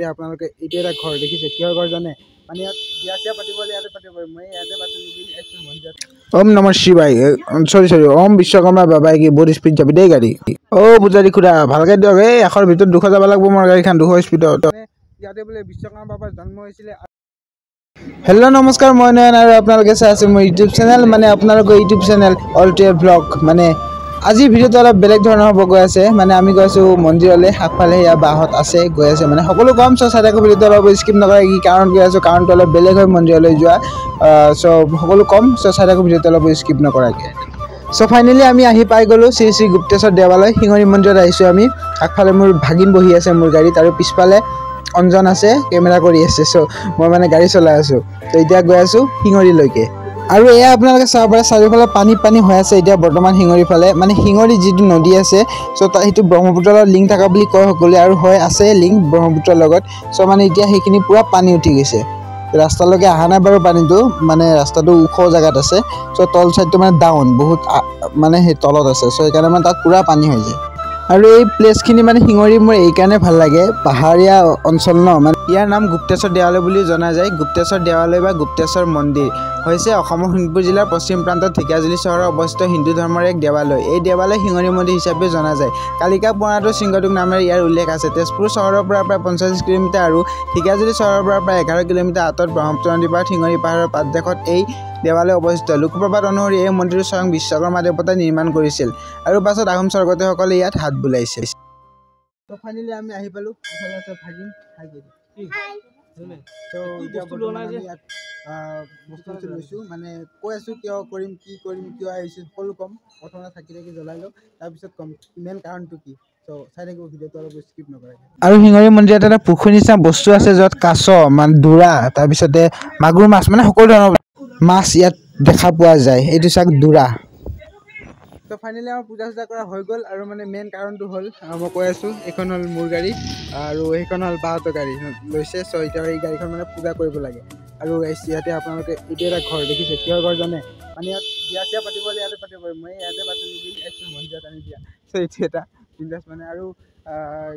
আপোনালোকে এইটো এটা ঘৰ দেখিছে, কিহৰ ঘৰ জানে? মানে ইয়াত বিয়া চিয়া পাতিবলৈ ইয়াতে পাতিব পাৰিম। মই ইয়াতে পাতো নেকি একদম মন্দিৰত। ওম নমঃ শিৱায়, চৰি ওম বিশ্বকৰ্মা বাবাই কি বহুত স্পীড যাবি দেই গাড়ী। পূজাৰী খুৰা ভালকে দিয়ক, এই এশৰ ভিতৰত 200 যাব লাগিব মোৰ গাড়ীখন 200 স্পীডত। ইয়াতে বোলে বিশ্বকৰ্মা বাবাৰ জন্ম হৈছিলে। হেল্ল' নমস্কাৰ, মই নয়ন আৰু আপোনালোকে চাই আছে মোৰ ইউটিউব চেনেল, মানে আপোনালোকৰ ইউটিউব চেনেল অলটিয়াৰ ব্লগ। মানে আজিৰ ভিডিঅ'টো অলপ বেলেগ ধৰণৰ হ'ব গৈ আছে। মানে আমি গৈ আছোঁ মন্দিৰলৈ, আগফালে সেয়া বাহঁত আছে গৈ আছে, মানে সকলো কম চ' চাই থাকোঁ ভিডিঅ'টো অলপ স্কিপ নকৰে। কি কাৰণ গৈ আছোঁ, কাৰণটো অলপ বেলেগ হয় মন্দিৰলৈ যোৱা, চ' সকলো কম চ' চাই থাকোঁ ভিডিঅ'টো অলপ স্কিপ নকৰাকৈ। চ' ফাইনেলি আমি আহি পাই গ'লোঁ শ্ৰী শ্ৰী গুপ্তেশ্বৰ দেৱালয়, শিঙৰি মন্দিৰত আহিছোঁ আমি। আগফালে মোৰ ভাগিন বহি আছে মোৰ গাড়ীত, আৰু পিছফালে অঞ্জন আছে কেমেৰা কৰি আছে। চ' মই মানে গাড়ী চলাই আছোঁ, ত' এতিয়া গৈ আছোঁ শিঙৰিলৈকে। আৰু এয়া আপোনালোকে চাব পাৰে চাৰিওফালে পানী হৈ আছে এতিয়া বৰ্তমান শিঙৰি ফালে। মানে শিঙৰি যিটো নদী আছে, চ' সেইটো ব্ৰহ্মপুত্ৰৰ লগত লিংক থকা বুলি কয় সকলোৱে, আৰু হয় আছে লিংক ব্ৰহ্মপুত্ৰৰ লগত। চ' মানে এতিয়া সেইখিনি পূৰা পানী উঠি গৈছে। ৰাস্তালৈকে অহা নাই বাৰু পানীটো, মানে ৰাস্তাটো ওখ জেগাত আছে। চ' তল চাইডটো মানে ডাউন বহুত, মানে সেই তলত আছে। চ' সেইকাৰণে মানে তাত পূৰা পানী হৈ যায়। আৰু এই প্লেচখিনি মানে শিঙৰি মোৰ এইকাৰণে ভাল লাগে, পাহাৰীয়া অঞ্চল ন, মানে ইয়াৰ নাম গুপ্তেশ্বৰ দেৱালয় বুলি জনা যায়। গুপ্তেশ্বৰ দেৱালয় বা গুপ্তেশ্বৰ মন্দিৰ হৈছে অসমৰ শোণিতপুৰ জিলাৰ পশ্চিম প্ৰান্তত ঢেকিয়াজুলি চহৰত অৱস্থিত হিন্দু ধৰ্মৰ এক দেৱালয়। এই দেৱালয় শিঙৰি মন্দিৰ হিচাপে জনা যায়। কালিকা পুৰাণতো সিংহদুগ নামেৰে ইয়াৰ উল্লেখ আছে। তেজপুৰ চহৰৰ পৰা প্ৰায় 45 কিলোমিটাৰ আৰু ঢেকিয়াজুলি চহৰৰ পৰা প্ৰায় 11 কিলোমিটাৰ আঁতৰত ব্ৰহ্মপুত্ৰ নদীৰ পাৰত শিঙৰি পাহাৰৰ পাতদেশত এই দেৱালয় অৱস্থিত। লোকপ্ৰবাদ অনুসৰি এই মন্দিৰটো স্বয়ং বিশ্বকৰ্মা দেৱতাই নিৰ্মাণ কৰিছিল, আৰু পাছত আহোম স্বৰ্গদেউসকলে ইয়াত হাত বোলাইছিল। তো ফাইনেলি আমি আহি পালোঁ, ইফালে আছে ভাগিন। বস্তু লৈছোঁ, মানে কৈ আছোঁ কিয় কৰিম, কি কৰিম, কিয় আহিছোঁ সকলো ক'ম। প্ৰথমে চাকি জ্বলাই লওঁ, তাৰপিছত ক'ম মেইন কাৰণটো কি। চাই থাকিব ভিডিঅ'টো অলপ স্কিপ নকৰাকৈ। আৰু শিঙৰি মন্দিৰত এটা পুখুৰী নিচিনা বস্তু আছে, য'ত কাছ মানে দোৰা, তাৰপিছতে মাগুৰ মাছ, মানে সকলো ধৰণৰ মাছ ইয়াত দেখা পোৱা যায়। এইটো চাওক দোৰা। তো ফাইনেলি আমাৰ পূজা চূজা কৰা হৈ গ'ল, আৰু মানে মেইন কাৰণটো হ'ল মই কৈ আছোঁ, এইখন হ'ল মোৰ গাড়ী আৰু সেইখন হ'ল বাহঁতৰ গাড়ী লৈছে। চ' এতিয়া এই গাড়ীখন মানে পূজা কৰিব লাগে। আৰু ইয়াতে আপোনালোকে এইটো এটা ঘৰ দেখিছে, কিহৰ ঘৰ জানে? মানে ইয়াত বিয়া চিয়া পাতিবলৈ ইয়াতে পাতিব পাৰিম। মই ইয়াতে পাতো নেকি একদম মন্দিৰত আনি দিয়া। চ' এইটো এটা বিন্দাছ মানে। আৰু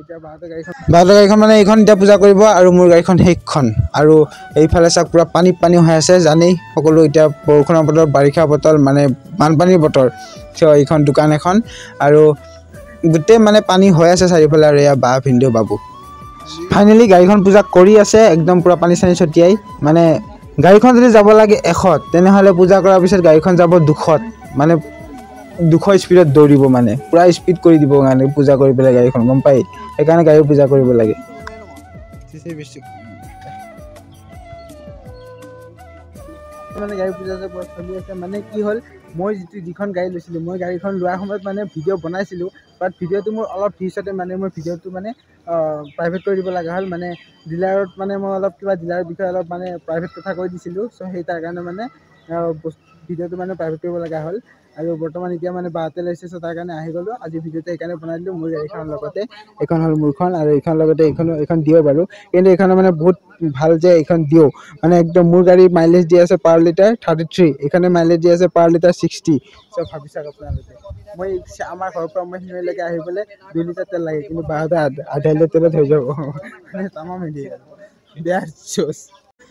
এতিয়া বাহঁতৰ গাড়ীখন মানে এইখন এতিয়া পূজা কৰিব, আৰু মোৰ গাড়ীখন সেইখন। আৰু এইফালে চাওক পূৰা পানী হৈ আছে, জানেই সকলো এতিয়া বৰষুণৰ বতৰ, বাৰিষা বতৰ, মানে বানপানীৰ বতৰ। চ' এইখন দোকান এখন, আৰু গোটেই মানে পানী হৈ আছে চাৰিওফালে, আৰু এয়া বা ভিনদেউ বাবু। ফাইনেলি গাড়ীখন পূজা কৰি আছে, একদম পূৰা পানী চানী ছটিয়াই। মানে গাড়ীখন যদি যাব লাগে 100, তেনেহ'লে পূজা কৰাৰ পিছত গাড়ীখন যাব 200, মানে 200 স্পীডত দৌৰিব, মানে পূৰা স্পীড কৰি দিব মানে পূজা কৰি পেলাই গাড়ীখন, গম পায়। সেইকাৰণে গাড়ী পূজা কৰিব লাগে। মানে গাড়ী পূজা যে চলি আছে, মানে কি হ'ল, মই যিখন গাড়ী লৈছিলোঁ, মই গাড়ীখন লোৱাৰ সময়ত মানে ভিডিঅ' বনাইছিলোঁ, বাট ভিডিঅ'টো মোৰ অলপ ভিউজতে মানে মোৰ ভিডিঅ'টো মানে প্ৰাইভেট কৰি দিব লগা হ'ল। মানে ডিলাৰত মানে মই অলপ কিবা ডিলাৰৰ বিষয়ে অলপ মানে প্ৰাইভেট কথা কৈ দিছিলোঁ। চ' সেই তাৰ কাৰণে মানে ভিডিঅ'টো মানে প্ৰাইভেট কৰিব লগা হ'ল। আৰু বৰ্তমান এতিয়া মানে বাহঁতে লৈছে, চ' তাৰ কাৰণে আহি গ'লোঁ। আজি ভিডিঅ'টো সেইকাৰণে বনাই দিলোঁ। মোৰ গাড়ীখনৰ লগতে এইখন হ'ল মোৰখন, আৰু এইখন লগতে এইখন দিওঁ বাৰু, কিন্তু এইখনৰ মানে বহুত ভাল যে এইখন দিওঁ, মানে একদম মোৰ গাড়ী মাইলেজ দি আছে পাৰ লিটাৰ 33, এইখনে মাইলেজ দি আছে পাৰ লিটাৰ 60। চ' ভাবি চাওক আপোনালোকে, মই আমাৰ ঘৰৰ পৰা মই শিঙৰিলৈকে আহিবলৈ 2 লিটাৰ তেল লাগে, কিন্তু বাহঁতে আধা লিটাৰ তেলত হৈ যাব। মানে তামাম দিয়ে বেয়া জোচ।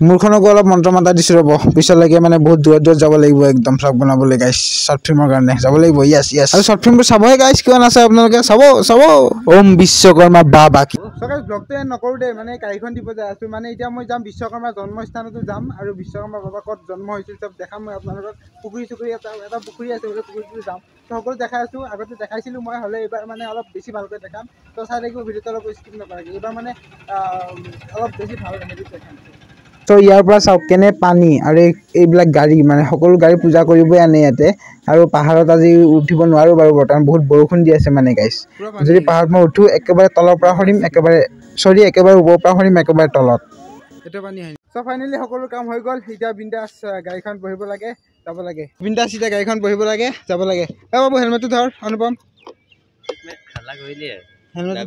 মোৰখনকো অলপ মন্ত্ৰ মাতা দিছোঁ ৰ'ব, পিছলৈকে মানে বহুত দূৰত যাব লাগিব একদম ভ্লগ বনাবলৈ গাইছ, শ্বৰ্ট ফিল্মৰ কাৰণে যাব লাগিব। য়েছ। আৰু শ্বৰ্ট ফিল্মবোৰ চাবহে গাইছ, কিয় নাচায় আপোনালোকে? চাব। ওম বিশ্বকৰ্মা বাবা কি। ব্লগটো এণ্ড নকৰোঁ দেই, মানে গাড়ীখন দিব যাই আছোঁ। মানে এতিয়া মই যাম বিশ্বকৰ্মাৰ জন্মস্থানতো যাম, আৰু বিশ্বকৰ্মা বাবা ক'ত জন্ম হৈছিল চব দেখাম মই আপোনালোকক। পুখুৰী এটা পুখুৰী আছে, বোলে পুখুৰীটো যাম। ত' সকলো দেখাই আছোঁ, আগতে দেখাইছিলোঁ মই, হ'লে এইবাৰ মানে অলপ বেছি ভালকৈ দেখাম। ত' চাই থাকিব ভিডিঅ'টো অলপ স্কিপ নকৰাকৈ। এইবাৰ মানে অলপ বেছি ভাল হেৰিত দেখাম। চ' ইয়াৰ পৰা চাওক কেনে পানী, আৰু এইবিলাক গাড়ী, মানে সকলো গাড়ী পূজা কৰিবই আনে ইয়াতে। আৰু পাহাৰত আজি উঠিব নোৱাৰোঁ বাৰু, বৰ্তমান বহুত বৰষুণ দি আছে মানে গাইছ। যদি পাহাৰত মই উঠোঁ, একেবাৰে তলৰ পৰা সৰিম, একেবাৰে ওপৰৰ পৰা সৰিম, একেবাৰে তলত। সেইটো পানী আহি। চ' ফাইনেলি সকলো কাম হৈ গ'ল, এতিয়া বিন্দাছ গাড়ীখন বহিব লাগে, যাব লাগে। বিন্দাছ এতিয়া গাড়ীখন বহিব লাগে, যাব লাগে। বাবু হেলমেটটো ধৰ, অনুপম হেলমেট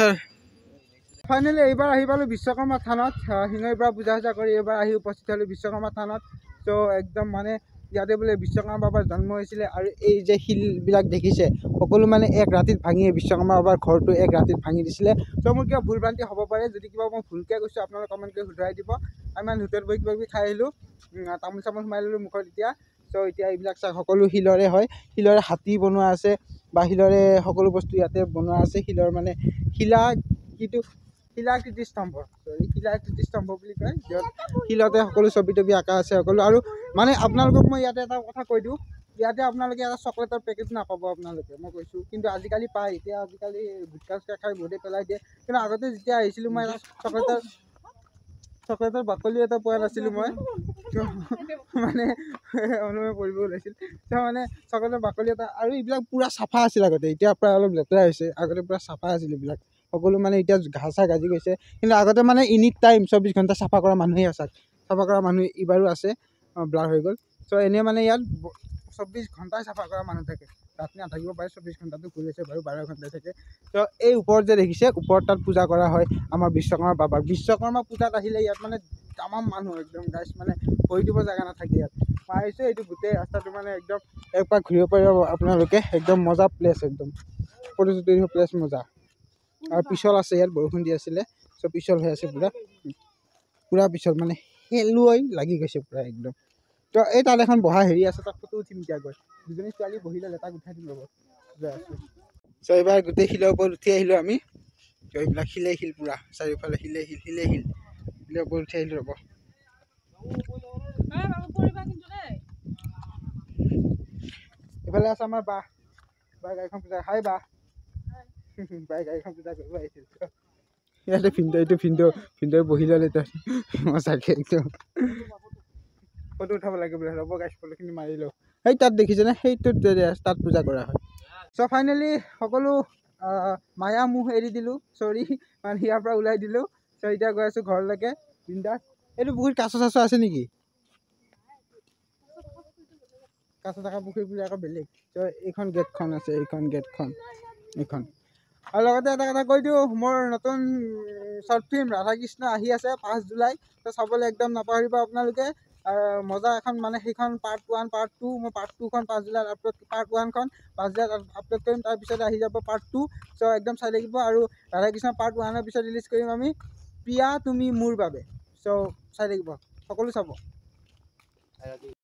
ধৰ। ফাইনেলি এইবাৰ আহি পালোঁ বিশ্বকৰ্মা থানত, শিঙৰিৰ পৰা পূজা চূজা কৰি এইবাৰ আহি উপস্থিত হ'লোঁ বিশ্বকৰ্মা থানত। চ' একদম মানে ইয়াতে বোলে বিশ্বকৰ্মা বাবাৰ জন্ম হৈছিলে আৰু এই যে শিলবিলাক দেখিছে সকলো মানে এক ৰাতিত ভাঙি বিশ্বকৰ্মা বাবাৰ ঘৰটো এক ৰাতিত ভাঙি দিছিলে। চ' মোৰ কিবা ভুল ভ্ৰান্তি হ'ব পাৰে, যদি কিবা মই ভুলকৈ কৈছোঁ আপোনালোকে কমেণ্ট কৰি শুধৰাই দিব। আমি হোটেল বহি কিবা কিবি খাই আহিলোঁ, তামোল চামোল সোমাই ল'লোঁ মুখত এতিয়া। চ' এতিয়া এইবিলাক চাওক সকলো শিলৰে হয়, শিলৰে হাতী বনোৱা আছে বা শিলৰে সকলো বস্তু ইয়াতে বনোৱা আছে। শিলৰ মানে শিলাকৃতিস্তম্ভ বুলি কয়, য'ত শিলতে সকলো ছবি তবি আঁকা আছে সকলো। আৰু মানে আপোনালোকক মই ইয়াতে এটা কথা কৈ দিওঁ, ইয়াতে আপোনালোকে এটা চকলেটৰ পেকেট নাপাব আপোনালোকে, মই কৈছোঁ। কিন্তু আজিকালি পায়, এতিয়া আজিকালি গুটখা চুটখা খাই বহুতে পেলাই দিয়ে। কিন্তু আগতে যেতিয়া আহিছিলোঁ মই এটা চকলেটৰ বাকলি এটা পোৱা নাছিলোঁ মই, মানে অনুভৱ কৰিব ওলাইছিল। তেওঁ মানে চকলেটৰ বাকলি এটা, আৰু এইবিলাক পূৰা চাফা আছিল আগতে, এতিয়া প্ৰায় অলপ লেতেৰা হৈছে। আগতে পূৰা চাফা আছিল এইবিলাক সকলো, মানে এতিয়া ঘাঁহ চাহ গাজি গৈছে। কিন্তু আগতে মানে এনি টাইম 24 ঘণ্টা চাফা কৰা মানুহেই আছে, চাফা কৰা মানুহ এইবাৰো আছে, ব্লাৰ হৈ গ'ল। চ' এনেই মানে ইয়াত 24 ঘণ্টাই চাফা কৰা মানুহ থাকে, ৰাতি নাথাকিব পাৰে, 24 ঘণ্টাটো ঘূৰি আছে বাৰু, 12 ঘণ্টাই থাকে। ত' এই ওপৰত যে দেখিছে, ওপৰত তাত পূজা কৰা হয় আমাৰ বিশ্বকৰ্মা বাবাক। বিশ্বকৰ্মা পূজাত আহিলে ইয়াত মানে তামাম মানুহ একদম গাইছ, মানে ভৰি দিব জেগা নাথাকে ইয়াত। মই আহিছোঁ, এইটো গোটেই ৰাস্তাটো মানে একদম একবাৰ ঘূৰিব পাৰিব আপোনালোকে, একদম মজা প্লেচ, একদম ফটো চটো উঠিব প্লেচ মজা। আৰু পিছল আছে ইয়াত, বৰষুণ দি আছিলে, চ' পিছল হৈ আছে পূৰা পিছল, মানে শেলুৱৈ লাগি গৈছে পূৰা একদম। তো এই তাত এখন বহা হেৰি আছে, তাত ফটো উঠিম এতিয়া গৈ। দুজনী ছোৱালী বহিলে লেটাক উঠাই দিম ৰ'ব, গৈ আছোঁ। চ' এইবাৰ গোটেই শিলৰ ওপৰত উঠি আহিলোঁ আমি। ত' এইবিলাক শিলে শিল পূৰা, চাৰিওফালে শিলে শিল শিলৰ ওপৰত উঠি আহিলোঁ ৰ'ব। এইফালে আছে আমাৰ বা গাড়ীখন পূজা, হাই বা বাই গাড়ীখন পূজা কৰিব আহিছিল। ইয়াতে ভিনদেউ বহি ল'লে, তাত সঁচাকৈ একদম ফটো উঠাব লাগে বোলে, ৰ'ব গাইছ ফটোখিনি মাৰি লওঁ। সেই তাত দেখিছেনে, সেইটোত তাত পূজা কৰা হয়। চ' ফাইনেলি সকলো মায়া মোহ এৰি দিলোঁ, চৰি মানে ইয়াৰ পৰা ওলাই দিলোঁ। চ' এতিয়া গৈ আছোঁ ঘৰলৈকে বিন্দাছ। এইটো বহুত কাছ চাছ আছে নেকি? কাছ থকা পুখুৰী বুলি আকৌ বেলেগ। চ' এইখন গেটখন আছে, এইখন গেটখন, এইখন। আৰু লগতে এটা কথা কৈ দিওঁ, মোৰ নতুন শ্বৰ্ট ফিল্ম ৰাধা কৃষ্ণ আহি আছে 5 জুলাই। তো চাবলৈ একদম নাপাহৰিব আপোনালোকে। মজা এখন, মানে সেইখন পাৰ্ট 1 পাৰ্ট 2, মই পাৰ্ট 2খন 5 জুলাইত আপলোড, পাৰ্ট 1খন 5 জুলাইত আপলোড কৰিম, তাৰপিছত আহি যাব পাৰ্ট 2। চ' একদম চাই লাগিব। আৰু ৰাধা কৃষ্ণ পাৰ্ট 1ৰ পিছত ৰিলিজ কৰিম আমি প্ৰিয়া তুমি মোৰ বাবে। চ' চাই লাগিব, সকলো চাব।